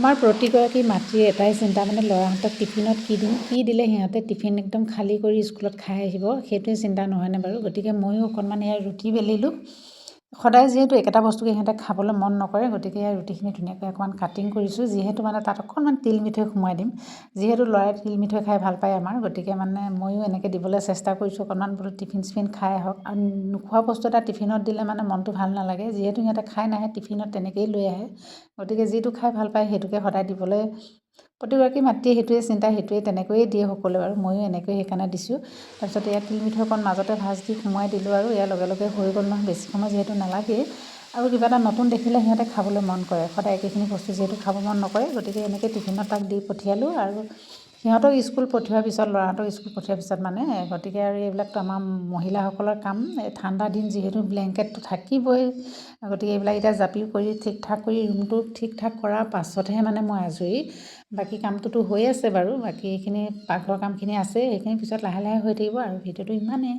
আমাৰ প্ৰতিগৰাকী মাতৃৰ এটাই চিন্তা মানে ল'ৰাহঁতক টিফিনত কি দিম, কি দিলে সিহঁতে টিফিন একদম খালী কৰি স্কুলত খাই আহিব, সেইটোৱে চিন্তা নহয়নে বাৰু। গতিকে ময়ো অকণমান ইয়াৰ ৰুটি বেলিলোঁ। সদায় যিহেতু একেটা বস্তুকে সিহঁতে খাবলৈ মন নকৰে, গতিকে ইয়াৰ ৰুটিখিনি ধুনীয়াকৈ অকণমান কাটিং কৰিছোঁ, যিহেতু মানে তাত অকণমান তিল মিঠৈ সোমোৱাই দিম। যিহেতু ল'ৰাই তিল মিঠৈ খাই ভাল পায় আমাৰ, গতিকে মানে ময়ো এনেকৈ দিবলৈ চেষ্টা কৰিছোঁ। অকণমান বোলো টিফিন চিফিন খাই আহক, আৰু নোখোৱা বস্তু এটা টিফিনত দিলে মানে মনটো ভাল নালাগে। যিহেতু সিহঁতে খাই নাহে, টিফিনত তেনেকৈয়ে লৈ আহে, গতিকে যিটো খাই ভাল পায় সেইটোকে সদায় দিবলৈ প্ৰতিগৰাকী মাতৃয়ে সেইটোৱে চিন্তা, সেইটোৱে তেনেকৈয়ে দিয়ে সকলোৱে, আৰু ময়ো এনেকৈ সেইকাৰণে দিছোঁ। তাৰপিছত ইয়াত তিল মিঠৈ অকণ মাজতে ভাজ দি সোমোৱাই দিলোঁ, আৰু ইয়াৰ লগে লগে হৈ গ'ল নহয়, বেছি সময় যিহেতু নালাগেই। আৰু কিবা এটা নতুন দেখিলে সিহঁতে খাবলৈ মন কৰে, সদায় একেখিনি বস্তু যিহেতু খাব মন নকৰে, গতিকে এনেকৈ টিফিনত তাক দি পঠিয়ালোঁ। আৰু সিহঁতক স্কুল পঠিওৱাৰ পিছত, ল'ৰাহঁতক স্কুল পঠিওৱাৰ পিছত মানে গতিকে আৰু এইবিলাকতো আমাৰ মহিলাসকলৰ কাম। ঠাণ্ডা দিন যিহেতু ব্লেংকেটটো থাকিবই, গতিকে এইবিলাক এতিয়া জাপি কৰি ঠিক ঠাক কৰি ৰুমটো ঠিক ঠাক কৰাৰ পাছতহে মানে মই আজৰি। বাকী কামটোতো হৈ আছে বাৰু, বাকী এইখিনি পাকঘৰৰ কামখিনি আছে, সেইখিনি পিছত লাহে লাহে হৈ থাকিব। আৰু ভিডিঅ'টো ইমানেই।